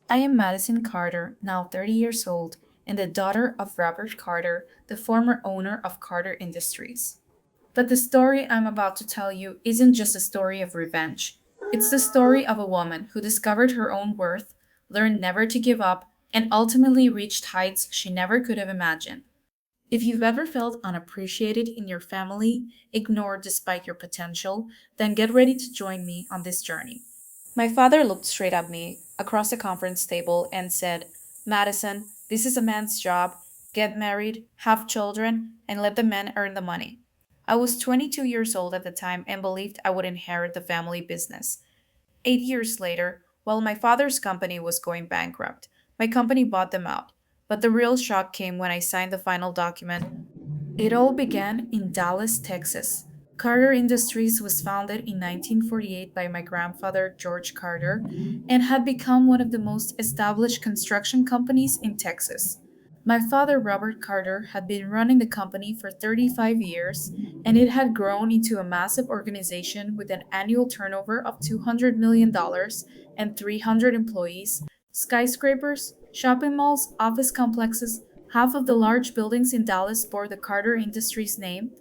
I am Madison Carter, now 30 years old, and the daughter of Robert Carter, the former owner of Carter Industries. But the story I'm about to tell you isn't just a story of revenge. It's the story of a woman who discovered her own worth, learned never to give up, and ultimately reached heights she never could have imagined. If you've ever felt unappreciated in your family, ignored despite your potential, then get ready to join me on this journey. My father looked straight at me across the conference table and said, Madison, this is a man's job. Get married, have children, and let the men earn the money. I was 22 years old at the time and believed I would inherit the family business. 8 years later, while my father's company was going bankrupt, my company bought them out. But the real shock came when I signed the final document. It all began in Dallas, Texas. Carter Industries was founded in 1948 by my grandfather, George Carter, and had become one of the most established construction companies in Texas. My father, Robert Carter, had been running the company for 35 years, and it had grown into a massive organization with an annual turnover of $200 million and 300 employees, skyscrapers, shopping malls, office complexes. Half of the large buildings in Dallas bore the Carter Industries name.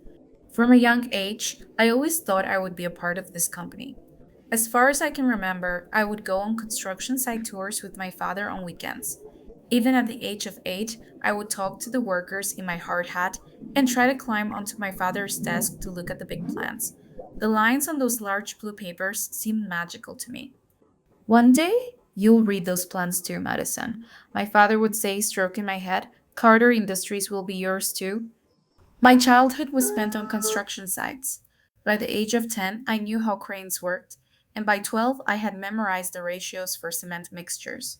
From a young age, I always thought I would be a part of this company. As far as I can remember, I would go on construction site tours with my father on weekends. Even at the age of 8, I would talk to the workers in my hard hat and try to climb onto my father's desk to look at the big plans. The lines on those large blue papers seemed magical to me. One day, you'll read those plans too, Madison. My father would say, stroking my head, Carter Industries will be yours too. My childhood was spent on construction sites. By the age of 10, I knew how cranes worked, and by 12, I had memorized the ratios for cement mixtures.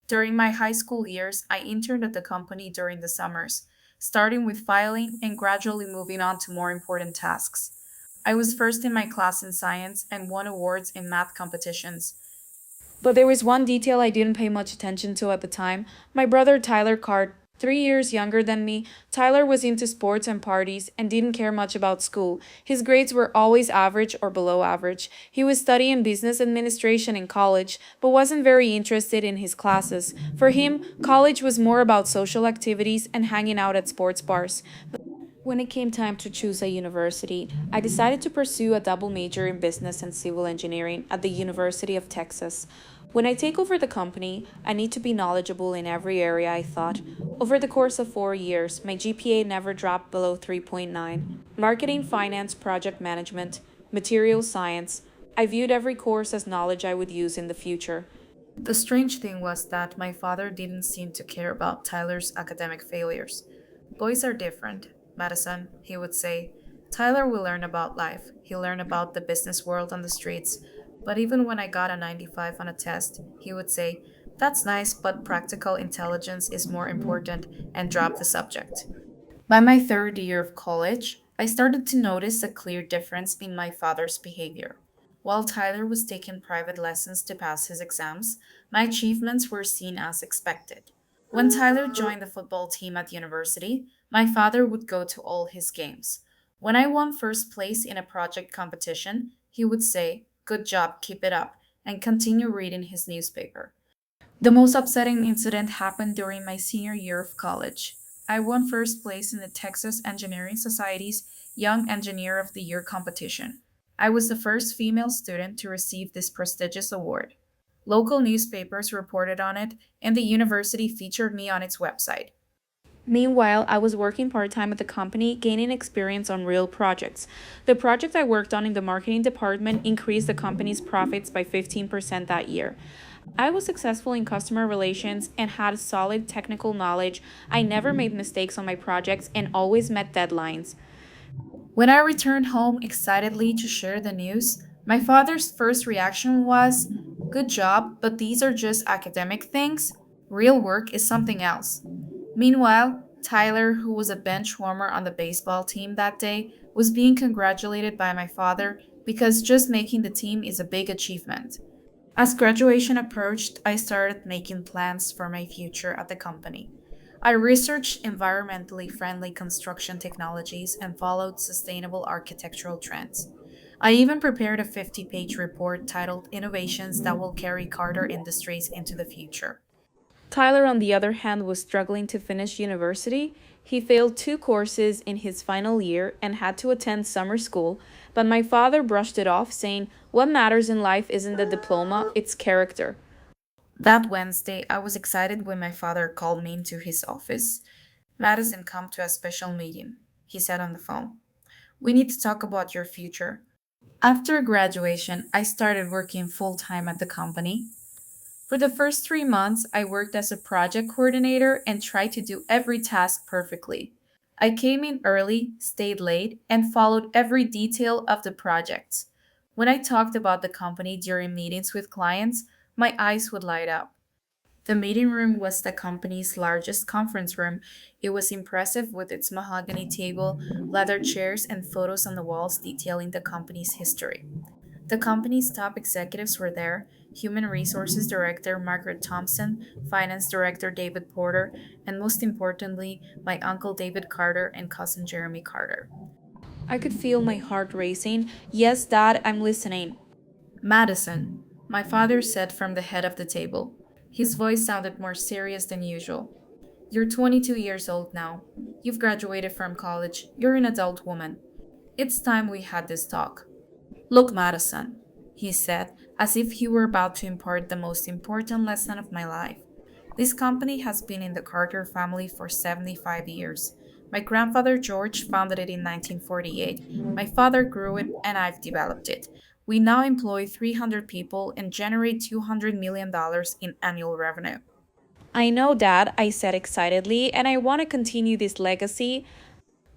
During my high school years, I interned at the company during the summers, starting with filing and gradually moving on to more important tasks. I was first in my class in science and won awards in math competitions. But there was one detail I didn't pay much attention to at the time. My brother Tyler Card, 3 years younger than me, Tyler was into sports and parties and didn't care much about school. His grades were always average or below average. He was studying business administration in college, but wasn't very interested in his classes. For him, college was more about social activities and hanging out at sports bars. When it came time to choose a university, I decided to pursue a double major in business and civil engineering at the University of Texas. When I take over the company, I need to be knowledgeable in every area, I thought. Over the course of 4 years, my GPA never dropped below 3.9. Marketing, finance, project management, material science. I viewed every course as knowledge I would use in the future. The strange thing was that my father didn't seem to care about Tyler's academic failures. Boys are different, Madison, he would say. Tyler will learn about life. He'll learn about the business world on the streets. But even when I got a 95 on a test, he would say, That's nice, but practical intelligence is more important, and drop the subject. By my third year of college, I started to notice a clear difference in my father's behavior. While Tyler was taking private lessons to pass his exams, my achievements were seen as expected. When Tyler joined the football team at university, my father would go to all his games. When I won first place in a project competition, he would say, Good job, keep it up, and continue reading his newspaper. The most upsetting incident happened during my senior year of college. I won first place in the Texas Engineering Society's Young Engineer of the Year competition. I was the first female student to receive this prestigious award. Local newspapers reported on it, and the university featured me on its website. Meanwhile, I was working part time at the company, gaining experience on real projects. The project I worked on in the marketing department increased the company's profits by 15% that year. I was successful in customer relations and had solid technical knowledge. I never made mistakes on my projects and always met deadlines. When I returned home excitedly to share the news, my father's first reaction was, Good job, but these are just academic things. Real work is something else. Meanwhile, Tyler, who was a bench warmer on the baseball team that day, was being congratulated by my father because just making the team is a big achievement. As graduation approached, I started making plans for my future at the company. I researched environmentally friendly construction technologies and followed sustainable architectural trends. I even prepared a 50-page report titled Innovations That Will Carry Carter Industries into the Future. Tyler, on the other hand, was struggling to finish university. He failed two courses in his final year and had to attend summer school, but my father brushed it off, saying, "What matters in life isn't the diploma, it's character." That Wednesday, I was excited when my father called me into his office. Madison, come to a special meeting, he said on the phone. We need to talk about your future. After graduation, I started working full time at the company. For the first 3 months, I worked as a project coordinator and tried to do every task perfectly. I came in early, stayed late, and followed every detail of the projects. When I talked about the company during meetings with clients, my eyes would light up. The meeting room was the company's largest conference room. It was impressive with its mahogany table, leather chairs, and photos on the walls detailing the company's history. The company's top executives were there: Human Resources Director Margaret Thompson, Finance Director David Porter, and most importantly, my uncle David Carter and cousin Jeremy Carter. I could feel my heart racing. "Yes, Dad, I'm listening." Madison, my father said from the head of the table. His voice sounded more serious than usual. You're 22 years old now. You've graduated from college. You're an adult woman. It's time we had this talk. Look, Madison, he said, as if he were about to impart the most important lesson of my life. This company has been in the Carter family for 75 years. My grandfather George founded it in 1948. My father grew it, and I've developed it. We now employ 300 people and generate $200 million in annual revenue. "I know, Dad," I said excitedly, "and I want to continue this legacy."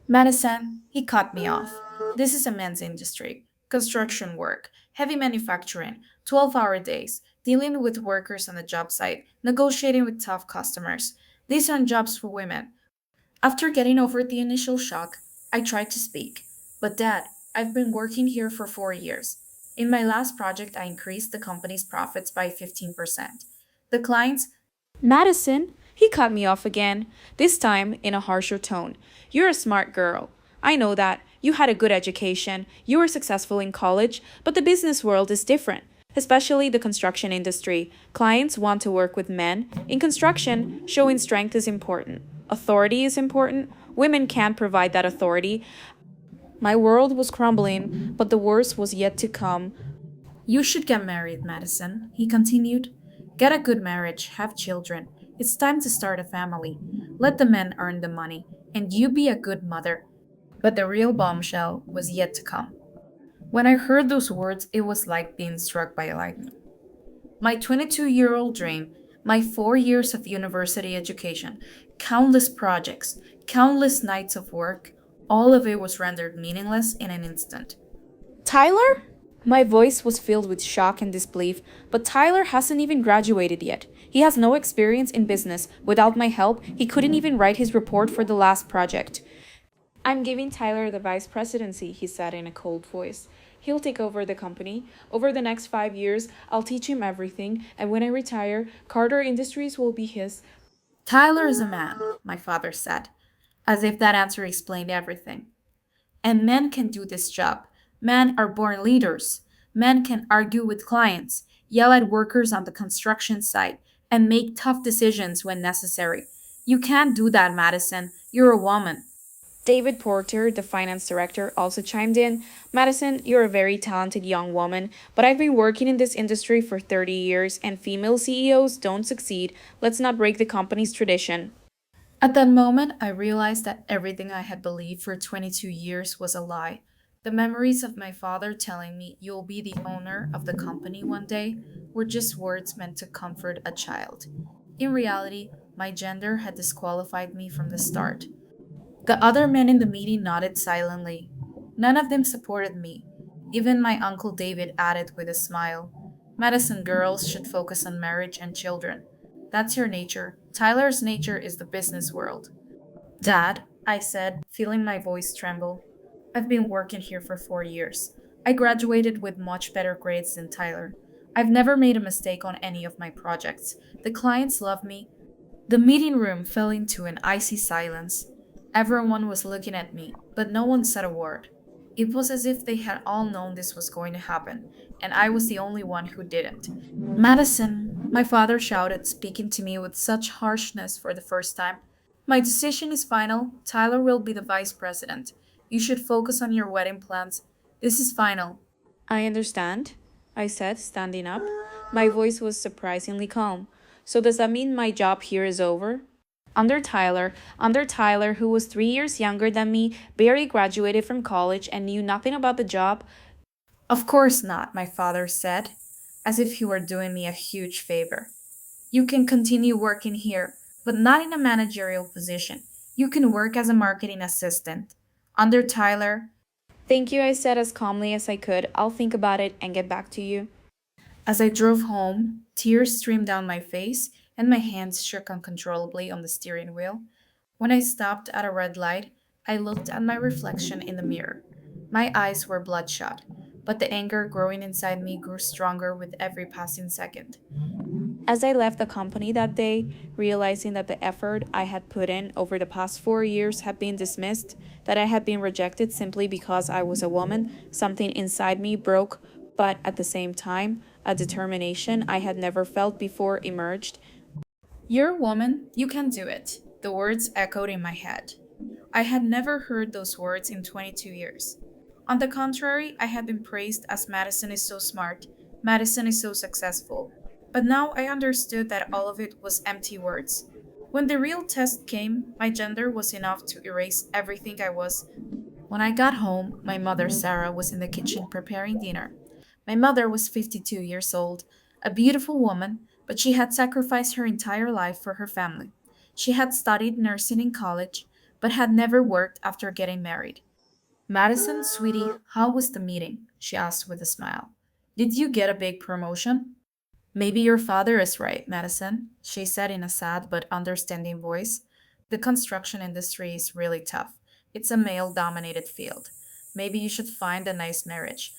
Madison, he cut me off. This is a men's industry. Construction work, heavy manufacturing, 12-hour days, dealing with workers on the job site, negotiating with tough customers. These aren't jobs for women. After getting over the initial shock, I tried to speak. But Dad, I've been working here for 4 years. In my last project, I increased the company's profits by 15%. The clients "Madison," he cut me off again, this time in a harsher tone. "You're a smart girl. I know that. You had a good education. You were successful in college, but the business world is different, especially the construction industry. Clients want to work with men. In construction, showing strength is important. Authority is important. Women can't provide that authority." My world was crumbling, but the worst was yet to come. You should get married, Madison, he continued. Get a good marriage, have children. It's time to start a family. Let the men earn the money, and you be a good mother. But the real bombshell was yet to come. When I heard those words, it was like being struck by lightning. My 22-year-old dream, my 4 years of university education, countless projects, countless nights of work, all of it was rendered meaningless in an instant. "Tyler?" My voice was filled with shock and disbelief, but Tyler hasn't even graduated yet. He has no experience in business. Without my help, he couldn't even write his report for the last project. "I'm giving Tyler the vice presidency," he said in a cold voice. "He'll take over the company. Over the next 5 years, I'll teach him everything, and when I retire, Carter Industries will be his." Tyler is a man, my father said, as if that answer explained everything. And men can do this job. Men are born leaders. Men can argue with clients, yell at workers on the construction site, and make tough decisions when necessary. You can't do that, Madison. You're a woman. David Porter, the finance director, also chimed in. "Madison, you're a very talented young woman, but I've been working in this industry for 30 years, and female CEOs don't succeed. Let's not break the company's tradition." At that moment, I realized that everything I had believed for 22 years was a lie. The memories of my father telling me you'll be the owner of the company one day were just words meant to comfort a child. In reality, my gender had disqualified me from the start. The other men in the meeting nodded silently. None of them supported me. Even my uncle David added with a smile, Madison girls should focus on marriage and children. That's your nature. Tyler's nature is the business world. Dad, I said, feeling my voice tremble, I've been working here for 4 years. I graduated with much better grades than Tyler. I've never made a mistake on any of my projects. The clients love me. The meeting room fell into an icy silence. Everyone was looking at me, but no one said a word. It was as if they had all known this was going to happen, and I was the only one who didn't. Madison, my father shouted, speaking to me with such harshness for the first time. My decision is final. Tyler will be the vice president. You should focus on your wedding plans. This is final. I understand, I said, standing up. My voice was surprisingly calm. So does that mean my job here is over? Under Tyler, who was 3 years younger than me, barely graduated from college and knew nothing about the job. Of course not, my father said, as if he were doing me a huge favor. You can continue working here, but not in a managerial position. You can work as a marketing assistant. Under Tyler, Thank you, I said as calmly as I could. I'll think about it and get back to you. as I drove home, tears streamed down my face and my hands shook uncontrollably on the steering wheel. When I stopped at a red light, I looked at my reflection in the mirror. My eyes were bloodshot, but the anger growing inside me grew stronger with every passing second. As I left the company that day, realizing that the effort I had put in over the past 4 years had been dismissed, that I had been rejected simply because I was a woman, something inside me broke, but at the same time, a determination I had never felt before emerged. You're a woman, you can do it. The words echoed in my head. I had never heard those words in 22 years. On the contrary, I had been praised as Madison is so smart, Madison is so successful. But now I understood that all of it was empty words. When the real test came, my gender was enough to erase everything I was. When I got home, my mother, Sarah, was in the kitchen preparing dinner. My mother was 52 years old, a beautiful woman, but she had sacrificed her entire life for her family. She had studied nursing in college, but had never worked after getting married. Madison, sweetie, how was the meeting? She asked with a smile. Did you get a big promotion? Maybe your father is right, Madison, she said in a sad but understanding voice. The construction industry is really tough. It's a male dominated field. Maybe you should find a nice marriage.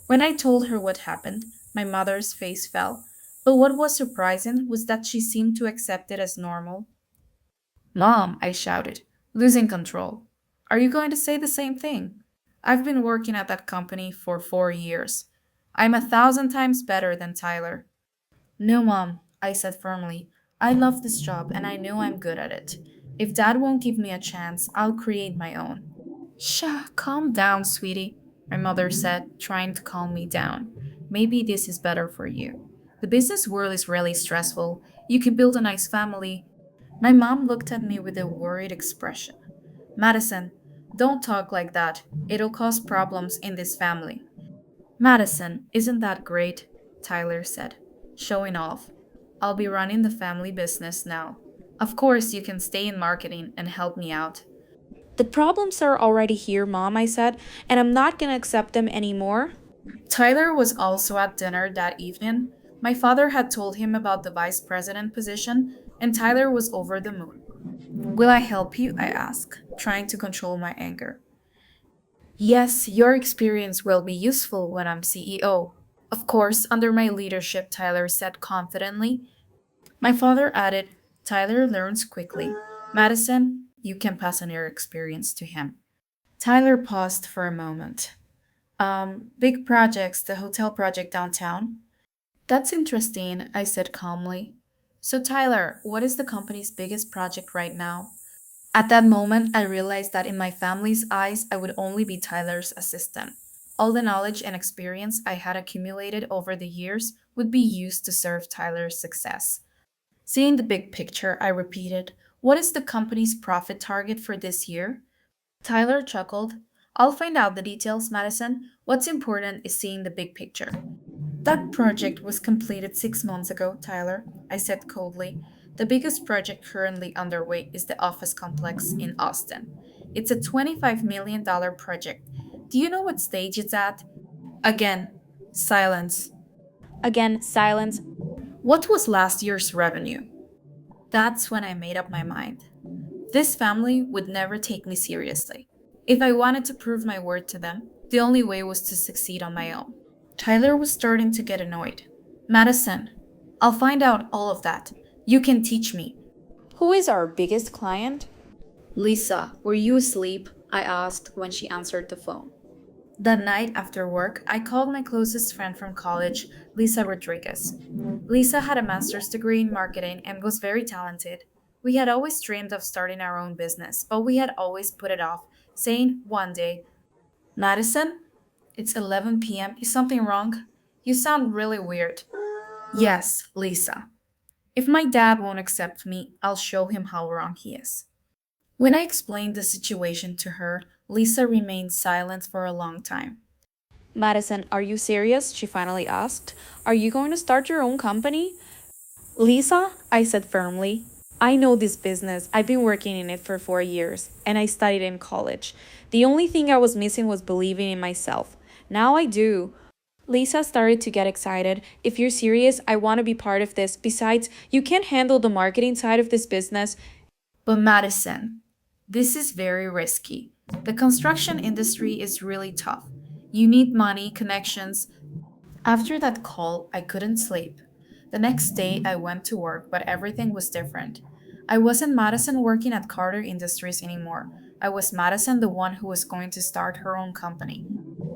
When I told her what happened, my mother's face fell. But what was surprising was that she seemed to accept it as normal. Mom, I shouted, losing control. Are you going to say the same thing? I've been working at that company for 4 years. I'm 1,000 times better than Tyler. No, Mom, I said firmly. I love this job and I know I'm good at it. If Dad won't give me a chance, I'll create my own. Calm down, sweetie, my mother said, trying to calm me down. Maybe this is better for you. The business world is really stressful. You can build a nice family. My mom looked at me with a worried expression. Madison, don't talk like that. It'll cause problems in this family. Madison, isn't that great? Tyler said, showing off. I'll be running the family business now. Of course, you can stay in marketing and help me out. The problems are already here, Mom, I said, and I'm not gonna accept them anymore. Tyler was also at dinner that evening. My father had told him about the vice president position, and Tyler was over the moon. Will I help you? I asked, trying to control my anger. Yes, your experience will be useful when I'm CEO. Of course, under my leadership, Tyler said confidently. My father added, Tyler learns quickly. Madison, you can pass on your experience to him. Tyler paused for a moment. Big projects, the hotel project downtown. That's interesting, I said calmly. So, Tyler, what is the company's biggest project right now? At that moment, I realized that in my family's eyes, I would only be Tyler's assistant. All the knowledge and experience I had accumulated over the years would be used to serve Tyler's success. Seeing the big picture, I repeated, what is the company's profit target for this year? Tyler chuckled. I'll find out the details, Madison. What's important is seeing the big picture. That project was completed 6 months ago, Tyler, I said coldly. The biggest project currently underway is the office complex in Austin. It's a $25 million project. Do you know what stage it's at? Again, silence. Again, silence. What was last year's revenue? That's when I made up my mind. This family would never take me seriously. If I wanted to prove my worth to them, the only way was to succeed on my own. Tyler was starting to get annoyed. Madison, I'll find out all of that. You can teach me. Who is our biggest client? Lisa, were you asleep? I asked when she answered the phone. That night after work, I called my closest friend from college, Lisa Rodriguez. Lisa had a master's degree in marketing and was very talented. We had always dreamed of starting our own business, but we had always put it off, saying one day, Madison, it's 11 p.m. Is something wrong? You sound really weird. Yes, Lisa. If my dad won't accept me, I'll show him how wrong he is. When I explained the situation to her, Lisa remained silent for a long time. Madison, are you serious? She finally asked. Are you going to start your own company? Lisa, I said firmly, I know this business. I've been working in it for 4 years, and I studied in college. The only thing I was missing was believing in myself. Now I do. Lisa started to get excited. If you're serious, I want to be part of this. Besides, you can't handle the marketing side of this business. But Madison, this is very risky. The construction industry is really tough. You need money, connections. After that call, I couldn't sleep. The next day, I went to work, but everything was different. I wasn't Madison working at Carter Industries anymore. I was Madison, the one who was going to start her own company.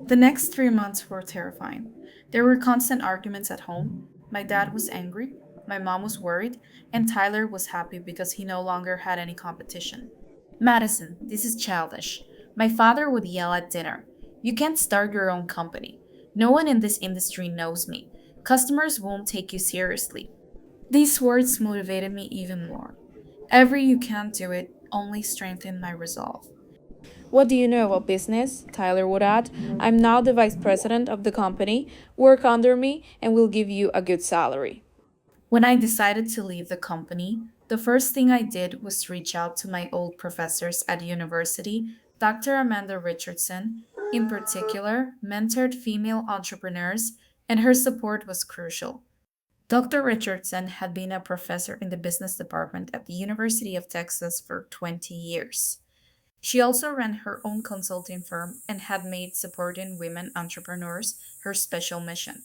The next 3 months were terrifying. There were constant arguments at home. My dad was angry, my mom was worried, and Tyler was happy because he no longer had any competition. Madison, this is childish. My father would yell at dinner. You can't start your own company. No one in this industry knows me. Customers won't take you seriously. These words motivated me even more. Every you can't do it only strengthened my resolve. What do you know about business? Tyler would add. I'm now the vice president of the company. Work under me, and we'll give you a good salary. When I decided to leave the company, the first thing I did was reach out to my old professors at university, Dr. Amanda Richardson, in particular, mentored female entrepreneurs, and her support was crucial. Dr. Richardson had been a professor in the business department at the University of Texas for 20 years. She also ran her own consulting firm and had made supporting women entrepreneurs her special mission.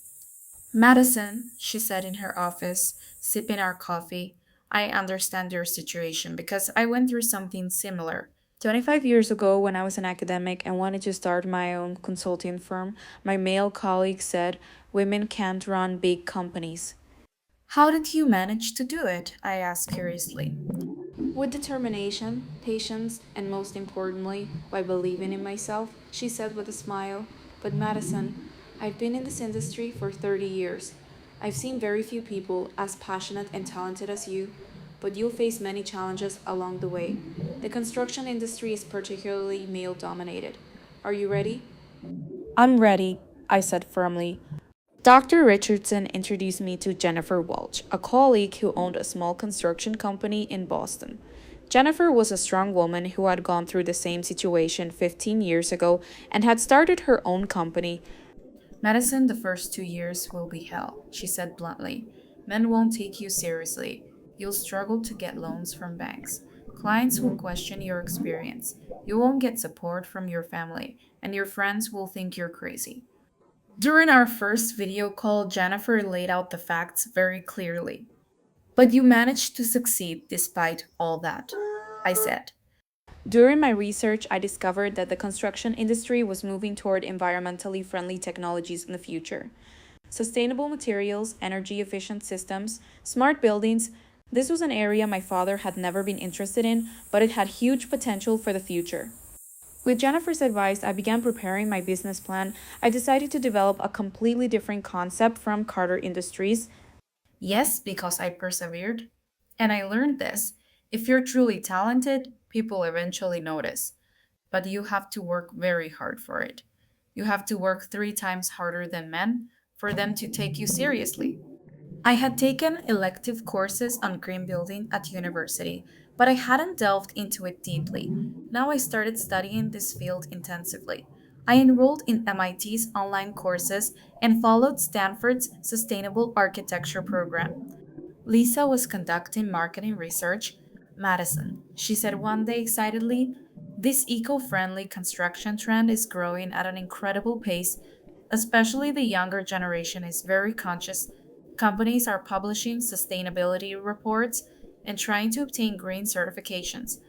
Madison, she said in her office, sipping our coffee, I understand your situation because I went through something similar. 25 years ago, when I was an academic and wanted to start my own consulting firm, my male colleagues said women can't run big companies. How did you manage to do it? I asked curiously. With determination, patience, and most importantly, by believing in myself, she said with a smile. But Madison, I've been in this industry for 30 years. I've seen very few people as passionate and talented as you, but you'll face many challenges along the way. The construction industry is particularly male dominated. Are you ready? I'm ready, I said firmly. Dr. Richardson introduced me to Jennifer Welch, a colleague who owned a small construction company in Boston. Jennifer was a strong woman who had gone through the same situation 15 years ago and had started her own company. Medicine the first 2 years will be hell, she said bluntly. Men won't take you seriously. You'll struggle to get loans from banks. Clients will question your experience. You won't get support from your family, and your friends will think you're crazy. During our first video call, Jennifer laid out the facts very clearly. But you managed to succeed despite all that, I said. During my research, I discovered that the construction industry was moving toward environmentally friendly technologies in the future. Sustainable materials, energy efficient systems, smart buildings. This was an area my father had never been interested in, but it had huge potential for the future. With Jennifer's advice, I began preparing my business plan. I decided to develop a completely different concept from Carter Industries. Yes, because I persevered. And I learned this. If you're truly talented, people eventually notice. But you have to work very hard for it. You have to work 3 times harder than men for them to take you seriously. I had taken elective courses on green building at university, but I hadn't delved into it deeply. Now I started studying this field intensively. I enrolled in MIT's online courses and followed Stanford's Sustainable Architecture program. Lisa was conducting marketing research. Madison, she said one day excitedly, this eco friendly construction trend is growing at an incredible pace, especially the younger generation is very conscious. Companies are publishing sustainability reports and trying to obtain green certifications.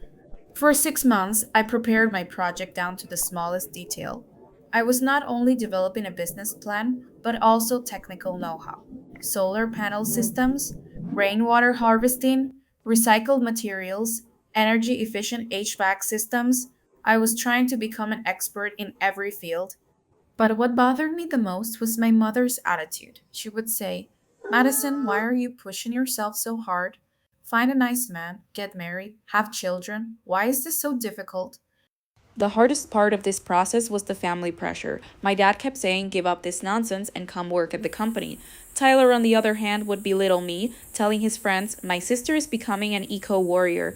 For 6 months, I prepared my project down to the smallest detail. I was not only developing a business plan, but also technical know how: solar panel systems, rainwater harvesting, recycled materials, energy efficient HVAC systems. I was trying to become an expert in every field. But what bothered me the most was my mother's attitude. She would say, "Madison, why are you pushing yourself so hard? Find a nice man, get married, have children. Why is this so difficult?" The hardest part of this process was the family pressure. My dad kept saying, give up this nonsense and come work at the company. Tyler, on the other hand, would belittle me, telling his friends, my sister is becoming an eco warrior.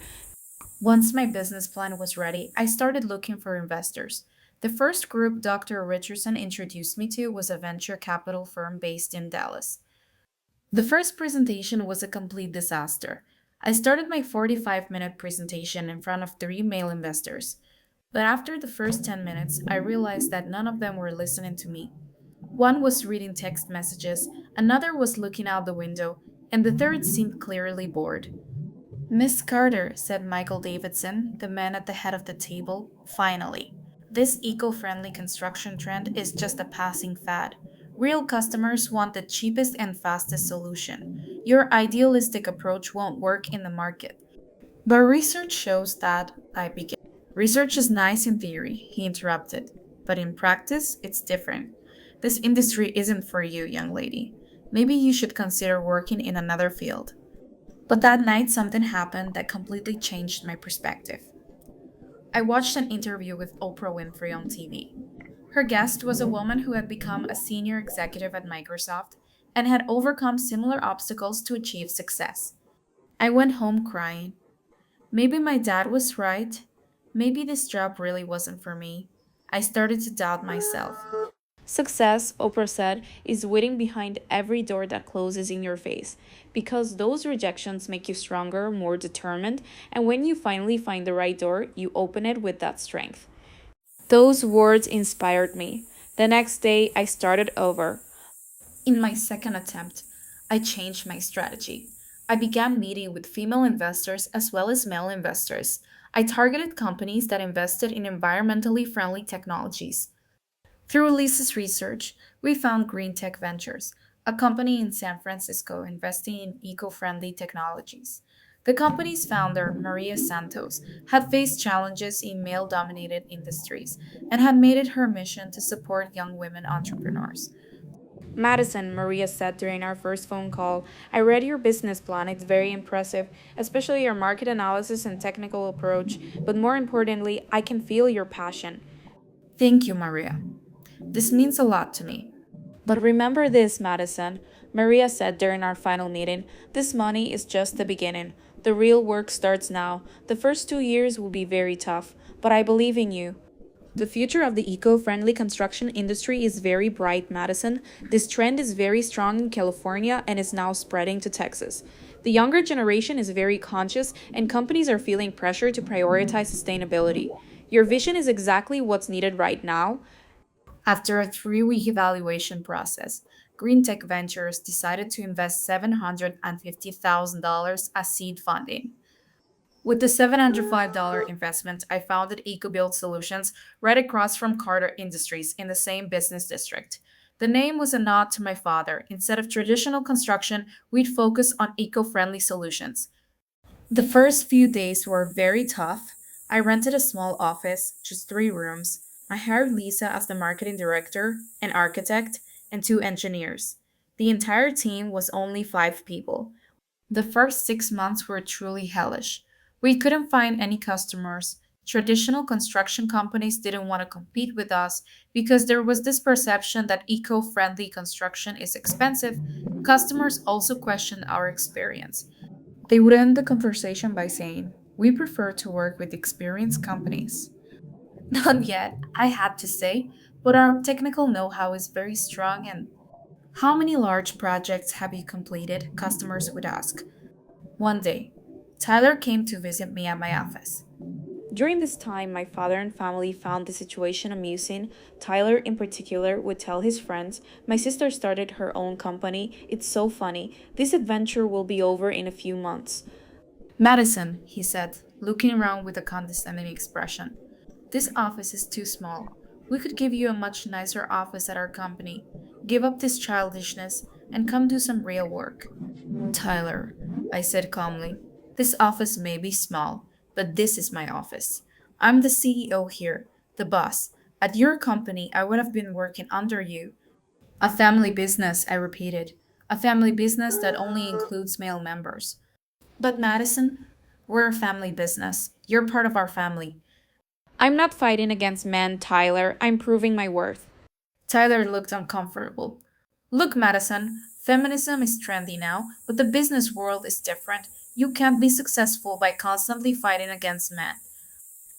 Once my business plan was ready, I started looking for investors. The first group Dr. Richardson introduced me to was a venture capital firm based in Dallas. The first presentation was a complete disaster. I started my 45-minute presentation in front of three male investors. But after the first 10 minutes, I realized that none of them were listening to me. One was reading text messages, another was looking out the window, and the third seemed clearly bored. "Miss Carter," said Michael Davidson, the man at the head of the table, "finally. This eco friendly construction trend is just a passing fad. Real customers want the cheapest and fastest solution. Your idealistic approach won't work in the market." "But research shows that," I began. "Research is nice in theory," he interrupted, "but in practice, it's different. This industry isn't for you, young lady. Maybe you should consider working in another field." But that night, something happened that completely changed my perspective. I watched an interview with Oprah Winfrey on TV. Her guest was a woman who had become a senior executive at Microsoft and had overcome similar obstacles to achieve success. I went home crying. Maybe my dad was right. Maybe this job really wasn't for me. I started to doubt myself. Success, Oprah said, is waiting behind every door that closes in your face because those rejections make you stronger, more determined, and when you finally find the right door, you open it with that strength. Those words inspired me. The next day, I started over. In my second attempt, I changed my strategy. I began meeting with female investors as well as male investors. I targeted companies that invested in environmentally friendly technologies. Through Lisa's research, we found Green Tech Ventures, a company in San Francisco investing in eco friendly technologies. The company's founder, Maria Santos, had faced challenges in male dominated industries and had made it her mission to support young women entrepreneurs. Madison, Maria said during our first phone call, I read your business plan. It's very impressive, especially your market analysis and technical approach. But more importantly, I can feel your passion. Thank you, Maria. This means a lot to me. But remember this, Madison, Maria said during our final meeting, this money is just the beginning. The real work starts now. The first 2 years will be very tough, but I believe in you. The future of the eco friendly construction industry is very bright, Madison. This trend is very strong in California and is now spreading to Texas. The younger generation is very conscious, and companies are feeling pressure to prioritize sustainability. Your vision is exactly what's needed right now. After a 3-week evaluation process, Green Tech Ventures decided to invest $750,000 as seed funding. With the $705 investment, I founded EcoBuild Solutions right across from Carter Industries in the same business district. The name was a nod to my father. Instead of traditional construction, we'd focus on eco friendly solutions. The first few days were very tough. I rented a small office, just 3 rooms. I hired Lisa as the marketing director, an architect, and 2 engineers. The entire team was only 5 people. The first 6 months were truly hellish. We couldn't find any customers. Traditional construction companies didn't want to compete with us because there was this perception that eco friendly construction is expensive. Customers also questioned our experience. They would end the conversation by saying, "We prefer to work with experienced companies." Not yet, I had to say, but our technical know how is very strong. And "How many large projects have you completed?" customers would ask. One day, Tyler came to visit me at my office. During this time, my father and family found the situation amusing. Tyler, in particular, would tell his friends, my sister started her own company. It's so funny. This adventure will be over in a few months. "Madison," he said, looking around with a condescending expression, "this office is too small. We could give you a much nicer office at our company. Give up this childishness and come do some real work. Tyler, I said calmly, this office may be small, but this is my office. I'm the CEO here, the boss. At your company, I would have been working under you. A family business, I repeated. A family business that only includes male members. But Madison, we're a family business. You're part of our family. I'm not fighting against men, Tyler. I'm proving my worth. Tyler looked uncomfortable. Look, Madison, feminism is trendy now, but the business world is different. You can't be successful by constantly fighting against men.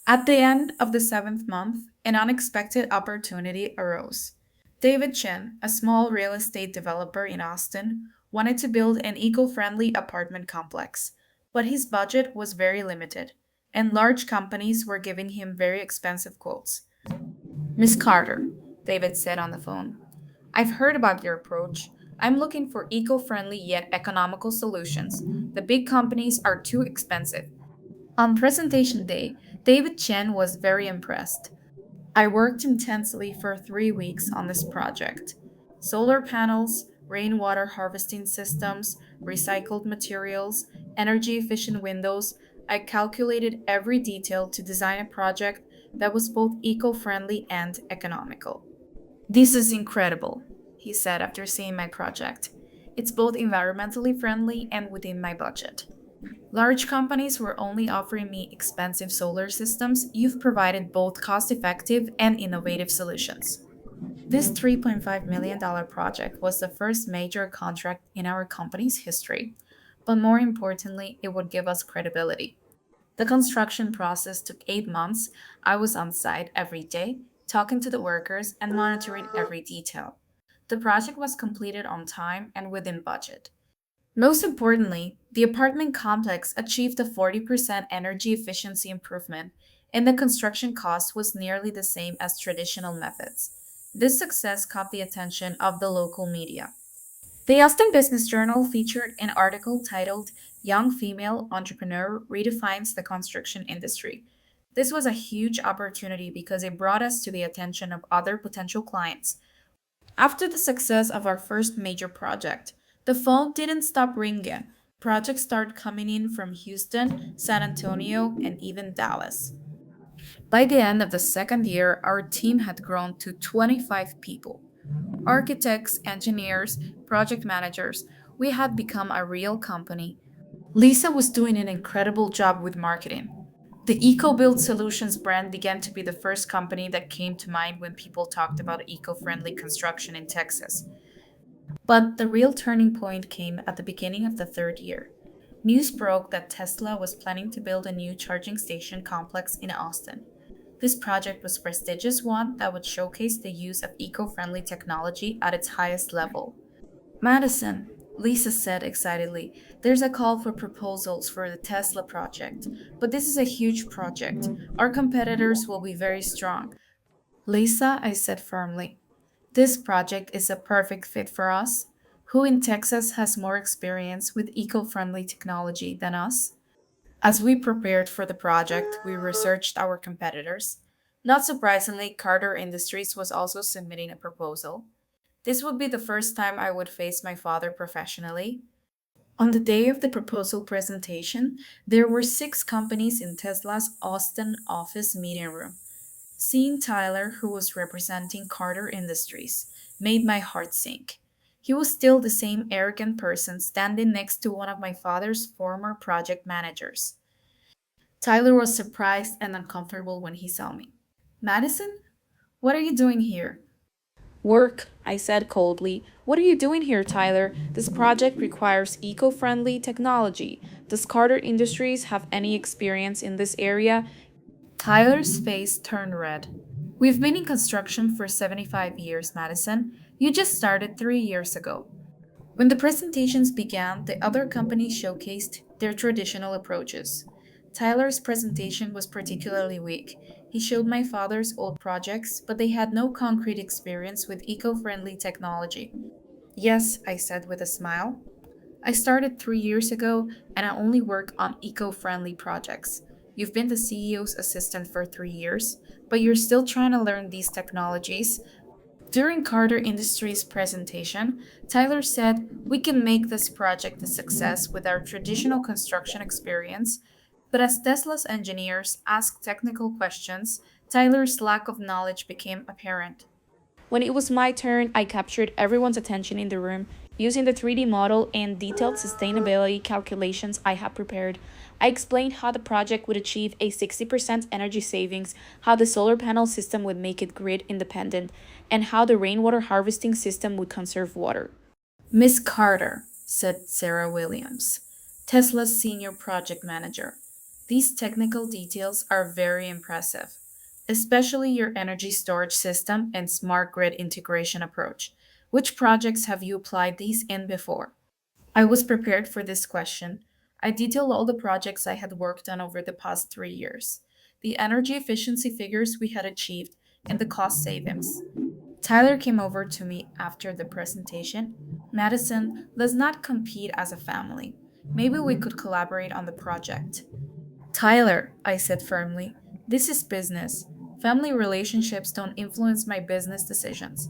At the end of the seventh month, an unexpected opportunity arose. David Chen, a small real estate developer in Austin, wanted to build an eco friendly apartment complex, but his budget was very limited, and large companies were giving him very expensive quotes. Miss Carter, David said on the phone, I've heard about your approach. I'm looking for eco friendly yet economical solutions. The big companies are too expensive. On presentation day, David Chen was very impressed. I worked intensely for 3 weeks on this project. Solar panels, rainwater harvesting systems, recycled materials, energy efficient windows. I calculated every detail to design a project that was both eco friendly and economical. This is incredible, he said after seeing my project. It's both environmentally friendly and within my budget. Large companies were only offering me expensive solar systems. You've provided both cost effective and innovative solutions. This $3.5 million project was the first major contract in our company's history, but more importantly, it would give us credibility. The construction process took 8 months. I was on site every day, talking to the workers and monitoring every detail. The project was completed on time and within budget. Most importantly, the apartment complex achieved a 40% energy efficiency improvement, and the construction cost was nearly the same as traditional methods. This success caught the attention of the local media. The Austin Business Journal featured an article titled Young Female Entrepreneur Redefines the Construction Industry. This was a huge opportunity because it brought us to the attention of other potential clients. After the success of our first major project, the phone didn't stop ringing. Projects started coming in from Houston, San Antonio, and even Dallas. By the end of the second year, our team had grown to 25 people. Architects, engineers, project managers. We had become a real company. Lisa was doing an incredible job with marketing. The EcoBuild Solutions brand began to be the first company that came to mind when people talked about eco friendly construction in Texas. But the real turning point came at the beginning of the third year. News broke that Tesla was planning to build a new charging station complex in Austin. This project was a prestigious one that would showcase the use of eco friendly technology at its highest level. Madison, Lisa said excitedly, there's a call for proposals for the Tesla project, but this is a huge project. Our competitors will be very strong. Lisa, I said firmly, this project is a perfect fit for us. Who in Texas has more experience with eco friendly technology than us? As we prepared for the project, we researched our competitors. Not surprisingly, Carter Industries was also submitting a proposal. This would be the first time I would face my father professionally. On the day of the proposal presentation, there were 6 companies in Tesla's Austin office meeting room. Seeing Tyler, who was representing Carter Industries, made my heart sink. He was still the same arrogant person standing next to one of my father's former project managers. Tyler was surprised and uncomfortable when he saw me. Madison, what are you doing here? Work, I said coldly. What are you doing here, Tyler? This project requires eco friendly technology. Does Carter Industries have any experience in this area? Tyler's face turned red. We've been in construction for 75 years, Madison. You just started 3 years ago. When the presentations began, the other companies showcased their traditional approaches. Tyler's presentation was particularly weak. He showed my father's old projects, but they had no concrete experience with eco friendly technology. Yes, I said with a smile. I started 3 years ago and I only work on eco friendly projects. You've been the CEO's assistant for 3 years, but you're still trying to learn these technologies. During Carter Industries' presentation, Tyler said, "We can make this project a success with our traditional construction experience." But as Tesla's engineers asked technical questions, Tyler's lack of knowledge became apparent. When it was my turn, I captured everyone's attention in the room using the 3D model and detailed sustainability calculations I had prepared. I explained how the project would achieve a 60% energy savings, how the solar panel system would make it grid independent, and how the rainwater harvesting system would conserve water. "Miss Carter," said Sarah Williams, Tesla's senior project manager, "these technical details are very impressive, especially your energy storage system and smart grid integration approach. Which projects have you applied these in before?" I was prepared for this question. I detailed all the projects I had worked on over the past 3 years, the energy efficiency figures we had achieved, and the cost savings. Tyler came over to me after the presentation. "Madison, let's not compete as a family. Maybe we could collaborate on the project." "Tyler," I said firmly, "this is business. Family relationships don't influence my business decisions."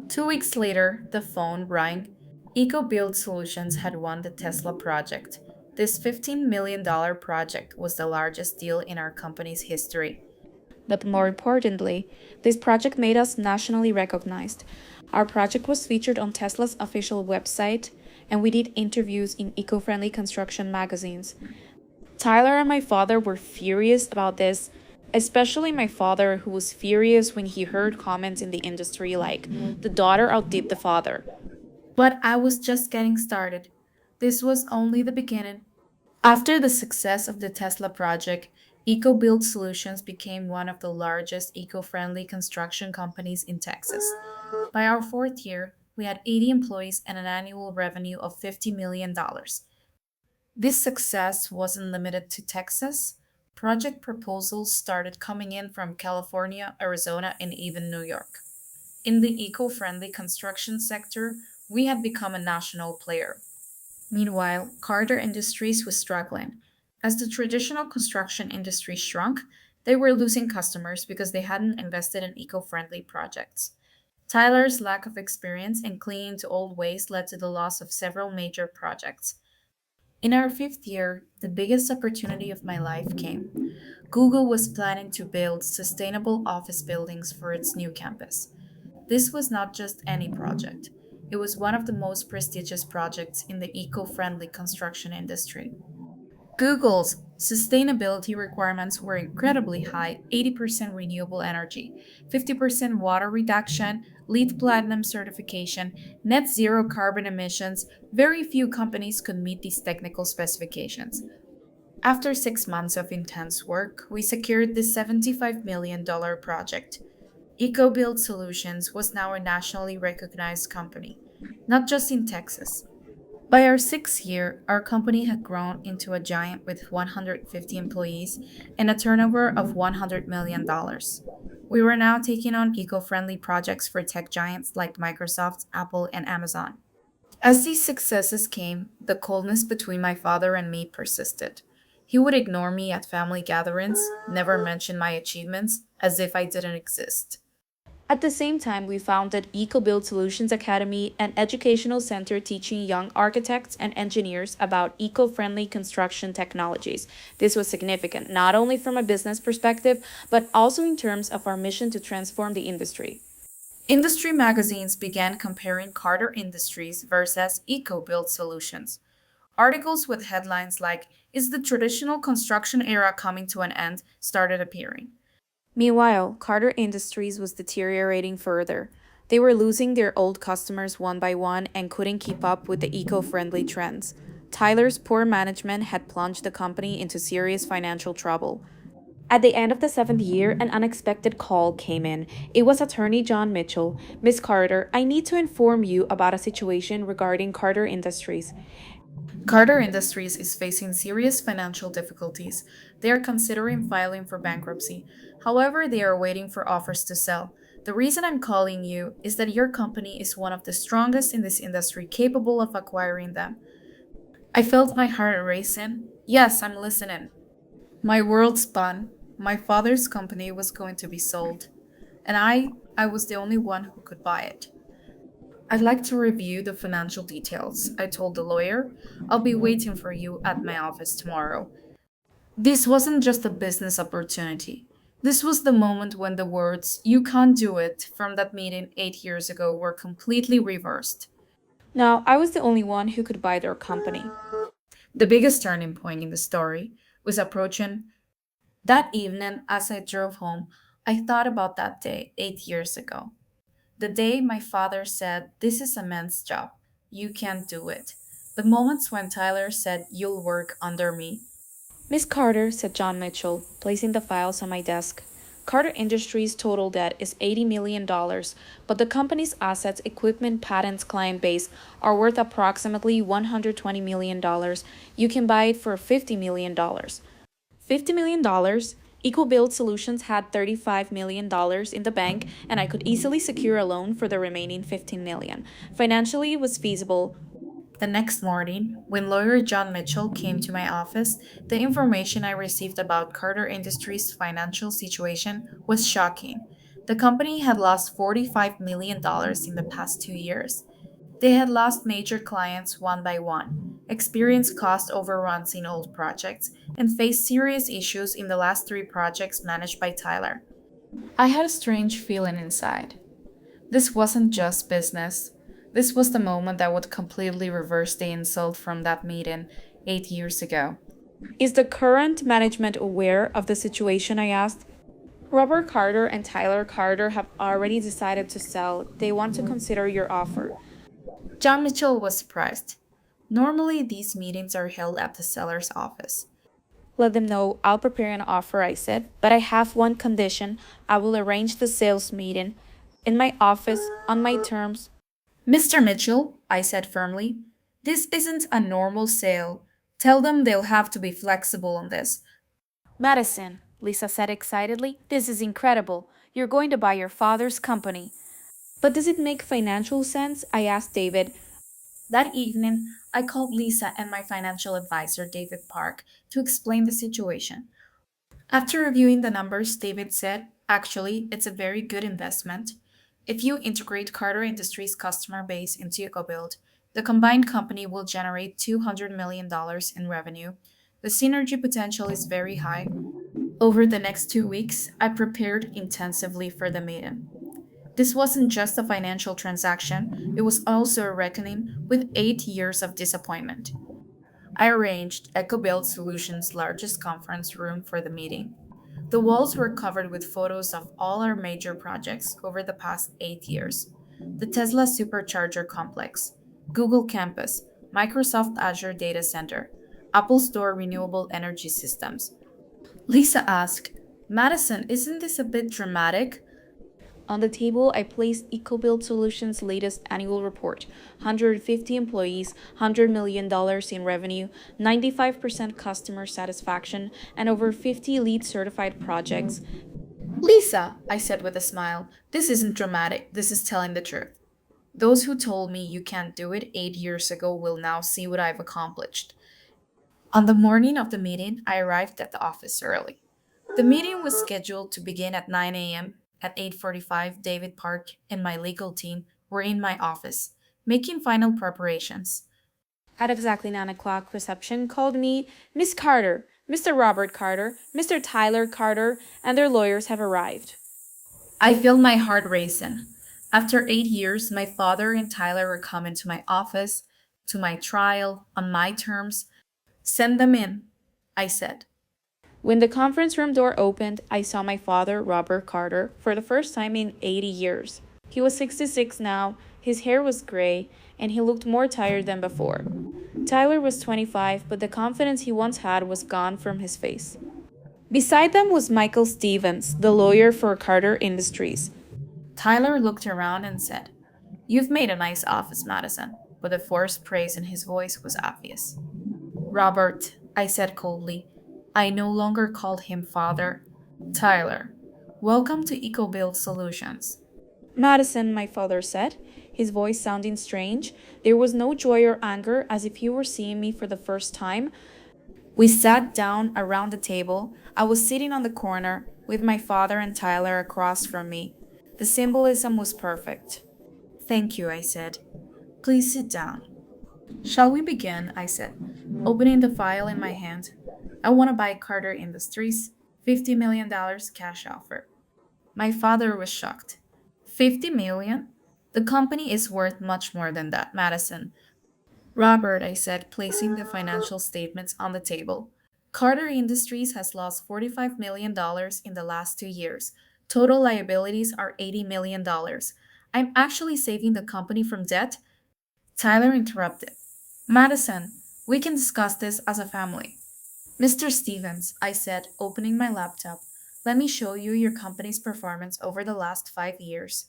2 weeks later, the phone rang. EcoBuild Solutions had won the Tesla project. This $15 million project was the largest deal in our company's history. But more importantly, this project made us nationally recognized. Our project was featured on Tesla's official website, and we did interviews in eco friendly construction magazines. Tyler and my father were furious about this, especially my father, who was furious when he heard comments in the industry like, the daughter outdid the father. But I was just getting started. This was only the beginning. After the success of the Tesla project, EcoBuild Solutions became one of the largest eco friendly construction companies in Texas. By our fourth year, we had 80 employees and an annual revenue of $50 million. This success wasn't limited to Texas. Project proposals started coming in from California, Arizona, and even New York. In the eco friendly construction sector, we had become a national player. Meanwhile, Carter Industries was struggling. As the traditional construction industry shrunk, they were losing customers because they hadn't invested in eco friendly projects. Tyler's lack of experience in clinging to old ways led to the loss of several major projects. In our fifth year, the biggest opportunity of my life came. Google was planning to build sustainable office buildings for its new campus. This was not just any project, it was one of the most prestigious projects in the eco friendly construction industry. Google's sustainability requirements were incredibly high: 80% renewable energy, 50% water reduction, LEED Platinum certification, net zero carbon emissions. Very few companies could meet these technical specifications. After 6 months of intense work, we secured this $75 million project. EcoBuild Solutions was now a nationally recognized company, not just in Texas. By our sixth year, our company had grown into a giant with 150 employees and a turnover of $100 million. We were now taking on eco friendly projects for tech giants like Microsoft, Apple, and Amazon. As these successes came, the coldness between my father and me persisted. He would ignore me at family gatherings, never mention my achievements, as if I didn't exist. At the same time, we founded EcoBuild Solutions Academy, an educational center teaching young architects and engineers about eco friendly construction technologies. This was significant, not only from a business perspective, but also in terms of our mission to transform the industry. Industry magazines began comparing Carter Industries versus EcoBuild Solutions. Articles with headlines like, "Is the traditional construction era coming to an end?" started appearing. Meanwhile, Carter Industries was deteriorating further. They were losing their old customers one by one and couldn't keep up with the eco friendly trends. Tyler's poor management had plunged the company into serious financial trouble. At the end of the seventh year, an unexpected call came in. It was attorney John Mitchell. "Miss Carter, I need to inform you about a situation regarding Carter Industries." Carter Industries is facing serious financial difficulties. They are considering filing for bankruptcy. However, they are waiting for offers to sell. The reason I'm calling you is that your company is one of the strongest in this industry capable of acquiring them. I felt my heart racing. "Yes, I'm listening." My world spun. My father's company was going to be sold, and I was the only one who could buy it. I'd like to review the financial details, I told the lawyer. I'll be waiting for you at my office tomorrow. This wasn't just a business opportunity. This was the moment when the words, "you can't do it," from that meeting 8 years ago were completely reversed. Now, I was the only one who could buy their company. The biggest turning point in the story was approaching. That evening, as I drove home, I thought about that day 8 years ago. The day my father said, "This is a man's job. You can't do it." The moments when Tyler said, "You'll work under me." Miss Carter, said John Mitchell, placing the files on my desk. Carter Industries' total debt is $80 million, but the company's assets, equipment, patents, client base are worth approximately $120 million. You can buy it for $50 million. $50 million? EcoBuild Solutions had $35 million in the bank, and I could easily secure a loan for the remaining $15 million. Financially, it was feasible. The next morning, when lawyer John Mitchell came to my office, the information I received about Carter Industries' financial situation was shocking. The company had lost $45 million in the past 2 years. They had lost major clients one by one, experienced cost overruns in old projects, and faced serious issues in the last three projects managed by Tyler. I had a strange feeling inside. This wasn't just business. This was the moment that would completely reverse the insult from that meeting 8 years ago. Is the current management aware of the situation? I asked. Robert Carter and Tyler Carter have already decided to sell. They want to consider your offer. John Mitchell was surprised. Normally, these meetings are held at the seller's office. Let them know I'll prepare an offer, I said, but I have one condition. I will arrange the sales meeting in my office on my terms. "Mr. Mitchell," I said firmly, "this isn't a normal sale. Tell them they'll have to be flexible on this." Madison, Lisa said excitedly, this is incredible. You're going to buy your father's company. But does it make financial sense? I asked David. That evening, I called Lisa and my financial advisor, David Park, to explain the situation. After reviewing the numbers, David said, "Actually, it's a very good investment. If you integrate Carter Industries' customer base into EcoBuild, the combined company will generate $200 million in revenue. The synergy potential is very high." Over the next 2 weeks, I prepared intensively for the meeting. This wasn't just a financial transaction, it was also a reckoning with 8 years of disappointment. I arranged EcoBuild Solutions' largest conference room for the meeting. The walls were covered with photos of all our major projects over the past 8 years: the Tesla Supercharger Complex, Google Campus, Microsoft Azure Data Center, Apple Store Renewable Energy Systems. Lisa asked, "Madison, isn't this a bit dramatic?" On the table, I placed EcoBuild Solutions' latest annual report: 150 employees, $100 million in revenue, 95% customer satisfaction, and over 50 LEED certified projects. "Lisa," I said with a smile, "this isn't dramatic, this is telling the truth. Those who told me you can't do it 8 years ago will now see what I've accomplished." On the morning of the meeting, I arrived at the office early. The meeting was scheduled to begin at 9 a.m. At 8:45, David Park and my legal team were in my office, making final preparations. At exactly 9 o'clock, reception called me, Miss Carter, Mr. Robert Carter, Mr. Tyler Carter, and their lawyers have arrived. I felt my heart racing. After 8 years, my father and Tyler were coming to my office, to my trial, on my terms. "Send them in," I said. When the conference room door opened, I saw my father, Robert Carter, for the first time in 80 years. He was 66 now, his hair was gray, and he looked more tired than before. Tyler was 25, but the confidence he once had was gone from his face. Beside them was Michael Stevens, the lawyer for Carter Industries. Tyler looked around and said, "You've made a nice office, Madison," but the forced praise in his voice was obvious. "Robert," I said coldly. I no longer called him father. "Tyler, welcome to EcoBuild Solutions." Madison, my father said, his voice sounding strange. There was no joy or anger, as if he were seeing me for the first time. We sat down around the table. I was sitting on the corner with my father and Tyler across from me. The symbolism was perfect. Thank you, I said. Please sit down. Shall we begin? I said, opening the file in my hand. I want to buy Carter Industries, $50 million cash offer. My father was shocked. 50 million? The company is worth much more than that, Madison. Robert, I said, placing the financial statements on the table. Carter Industries has lost $45 million in the last 2 years. Total liabilities are $80 million. I'm actually saving the company from debt. Tyler interrupted. Madison, we can discuss this as a family. Mr. Stevens, I said, opening my laptop, let me show you your company's performance over the last 5 years.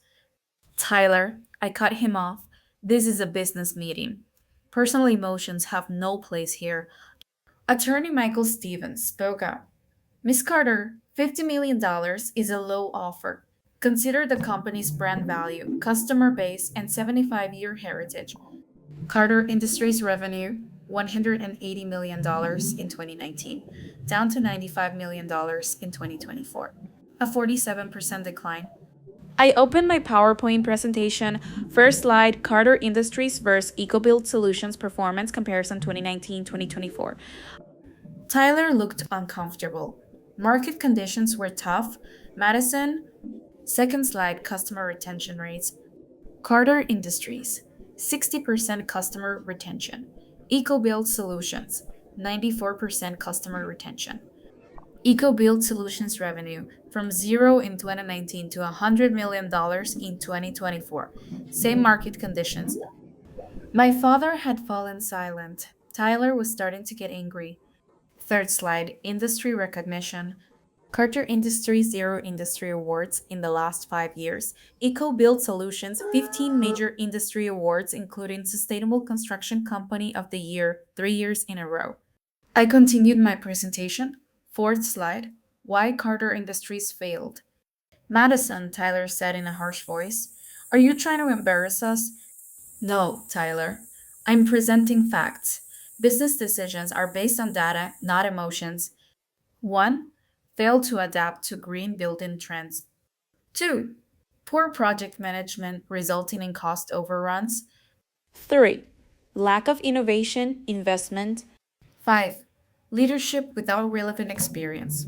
Tyler, I cut him off. This is a business meeting. Personal emotions have no place here. Attorney Michael Stevens spoke up. Miss Carter, $50 million is a low offer. Consider the company's brand value, customer base, and 75-year heritage. Carter Industries revenue, $180 million in 2019, down to $95 million in 2024. A 47% decline. I opened my PowerPoint presentation. First slide, Carter Industries versus EcoBuild Solutions Performance Comparison 2019-2024. Tyler looked uncomfortable. Market conditions were tough. Madison, second slide, customer retention rates. Carter Industries, 60% customer retention. EcoBuild Solutions, 94% customer retention. EcoBuild Solutions revenue from zero in 2019 to $100 million in 2024. Same market conditions. My father had fallen silent. Tyler was starting to get angry. Third slide, industry recognition. Carter Industries Zero Industry Awards in the last 5 years. EcoBuild Solutions, 15 major industry awards, including Sustainable Construction Company of the Year, 3 years in a row. I continued my presentation. Fourth slide, why Carter Industries failed. Madison, Tyler said in a harsh voice, are you trying to embarrass us? No, Tyler. I'm presenting facts. Business decisions are based on data, not emotions. 1. Failed to adapt to green building trends. 2. Poor project management resulting in cost overruns. 3. Lack of innovation, investment. 5. Leadership without relevant experience.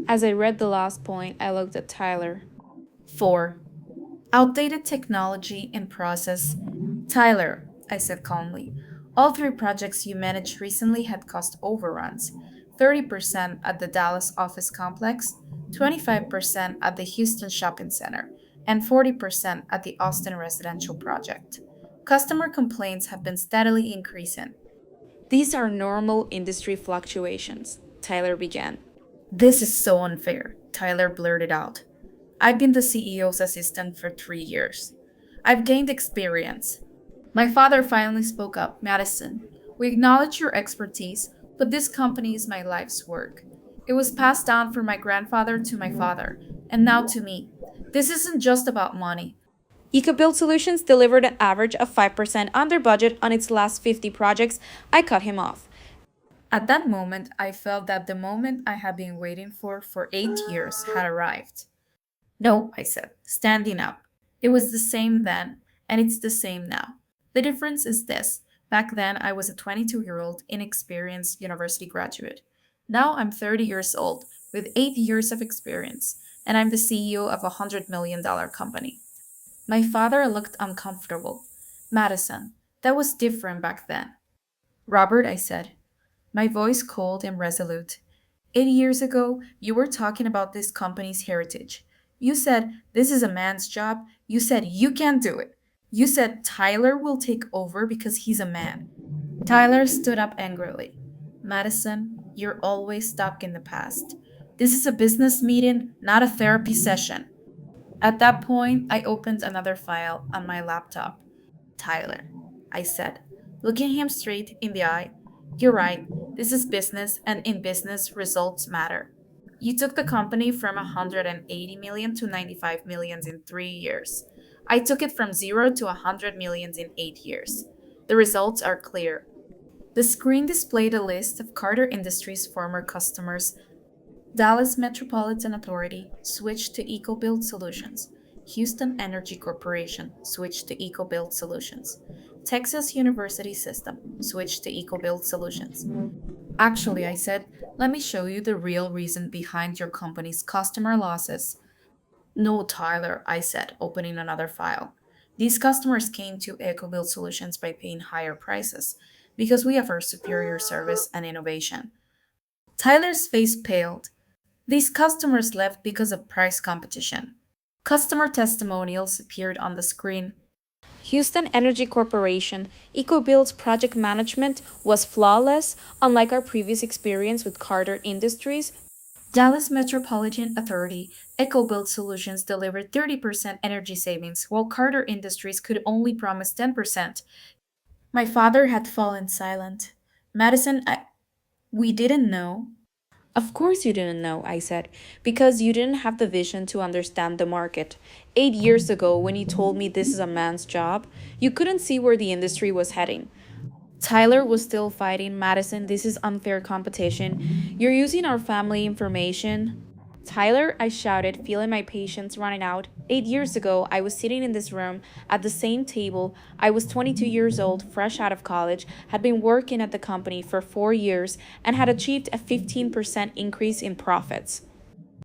As I read the last point, I looked at Tyler. 4. Outdated technology and process. Tyler, I said calmly, all 3 projects you managed recently had cost overruns. 30% at the Dallas office complex, 25% at the Houston shopping center, and 40% at the Austin residential project. Customer complaints have been steadily increasing. These are normal industry fluctuations, Tyler began. This is so unfair, Tyler blurted out. I've been the CEO's assistant for 3 years. I've gained experience. My father finally spoke up. Madison, we acknowledge your expertise, but this company is my life's work. It was passed down from my grandfather to my father, and now to me. This isn't just about money. EcoBuild Solutions delivered an average of 5% under budget on its last 50 projects. I cut him off. At that moment, I felt that the moment I had been waiting for 8 years had arrived. No, I said, standing up. It was the same then, and it's the same now. The difference is this. Back then, I was a 22-year-old, inexperienced university graduate. Now I'm 30 years old, with 8 years of experience, and I'm the CEO of a $100 million company. My father looked uncomfortable. Madison, that was different back then. Robert, I said, my voice cold and resolute. 8 years ago, you were talking about this company's heritage. You said, this is a man's job. You said, you can't do it. You said, Tyler will take over because he's a man. Tyler stood up angrily. Madison, you're always stuck in the past. This is a business meeting, not a therapy session. At that point, I opened another file on my laptop. Tyler, I said, looking him straight in the eye, you're right. This is business, and in business, results matter. You took the company from 180 million to 95 million in 3 years. I took it from zero to 100 million in 8 years. The results are clear. The screen displayed a list of Carter Industries' former customers. Dallas Metropolitan Authority switched to EcoBuild Solutions. Houston Energy Corporation switched to EcoBuild Solutions. Texas University System switched to EcoBuild Solutions. Actually, I said, let me show you the real reason behind your company's customer losses. No, Tyler, I said, opening another file. These customers came to EcoBuild Solutions by paying higher prices because we offer superior service and innovation. Tyler's face paled. These customers left because of price competition. Customer testimonials appeared on the screen. Houston Energy Corporation, EcoBuild's project management was flawless, unlike our previous experience with Carter Industries. Dallas Metropolitan Authority, EcoBuild Solutions delivered 30% energy savings, while Carter Industries could only promise 10%. My father had fallen silent. Madison, we didn't know. Of course you didn't know, I said, because you didn't have the vision to understand the market. 8 years ago, when you told me this is a man's job, you couldn't see where the industry was heading. Tyler was still fighting. Madison, this is unfair competition. You're using our family information. Tyler, I shouted, feeling my patience running out. 8 years ago, I was sitting in this room at the same table. I was 22 years old, fresh out of college, had been working at the company for 4 years, and had achieved a 15% increase in profits.